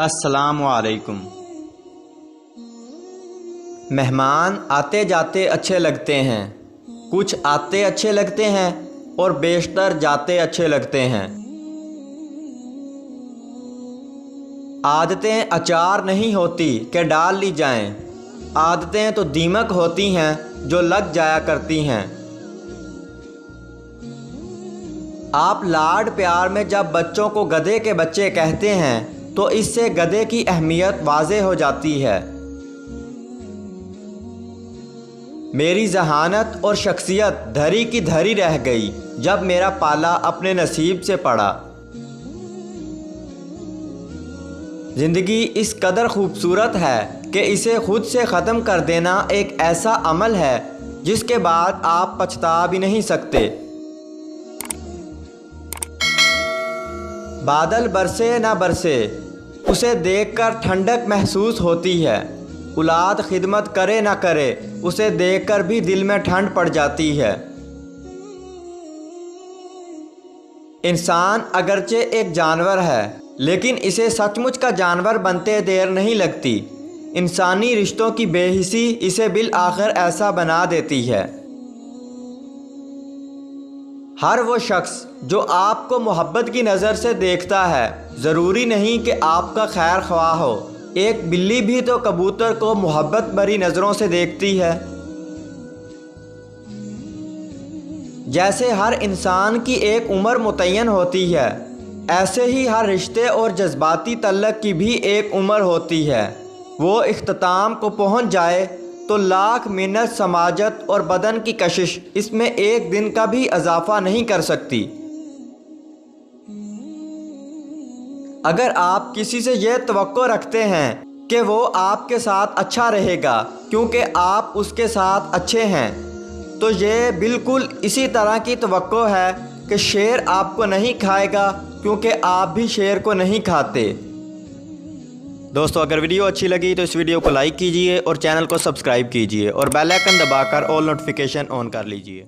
अस्सलामु अलैकुम। मेहमान आते जाते अच्छे लगते हैं, कुछ आते अच्छे लगते हैं और बेशतर जाते अच्छे लगते हैं। आदतें अचार नहीं होती कि डाल ली जाएं, आदतें तो दीमक होती हैं जो लग जाया करती हैं। आप लाड प्यार में जब बच्चों को गधे के बच्चे कहते हैं तो इससे गधे की अहमियत वाज़ेह हो जाती है। मेरी जहानत और शख्सियत धरी की धरी रह गई जब मेरा पाला अपने नसीब से पड़ा। ज़िंदगी इस कदर खूबसूरत है कि इसे खुद से ख़त्म कर देना एक ऐसा अमल है जिसके बाद आप पछता भी नहीं सकते। बादल बरसे ना बरसे, उसे देखकर ठंडक महसूस होती है। औलाद खिदमत करे ना करे, उसे देखकर भी दिल में ठंड पड़ जाती है। इंसान अगरचे एक जानवर है, लेकिन इसे सचमुच का जानवर बनते देर नहीं लगती। इंसानी रिश्तों की बेहिसी इसे बिल आखिर ऐसा बना देती है। हर वो शख्स जो आपको मोहब्बत की नज़र से देखता है, ज़रूरी नहीं कि आपका खैर ख्वाह हो। एक बिल्ली भी तो कबूतर को मोहब्बत भरी नज़रों से देखती है। जैसे हर इंसान की एक उम्र मुतय्यन होती है, ऐसे ही हर रिश्ते और जज्बाती तल्लक की भी एक उम्र होती है। वो इख्तिताम को पहुंच जाए तो लाख मिन्नत समाजत और बदन की कशिश इसमें एक दिन का भी इजाफा नहीं कर सकती। अगर आप किसी से यह तवक्को रखते हैं कि वो आपके साथ अच्छा रहेगा क्योंकि आप उसके साथ अच्छे हैं, तो ये बिल्कुल इसी तरह की तवक्को है कि शेर आपको नहीं खाएगा क्योंकि आप भी शेर को नहीं खाते। दोस्तों, अगर वीडियो अच्छी लगी तो इस वीडियो को लाइक कीजिए और चैनल को सब्सक्राइब कीजिए और बेल आइकन दबाकर ऑल नोटिफिकेशन ऑन कर लीजिए।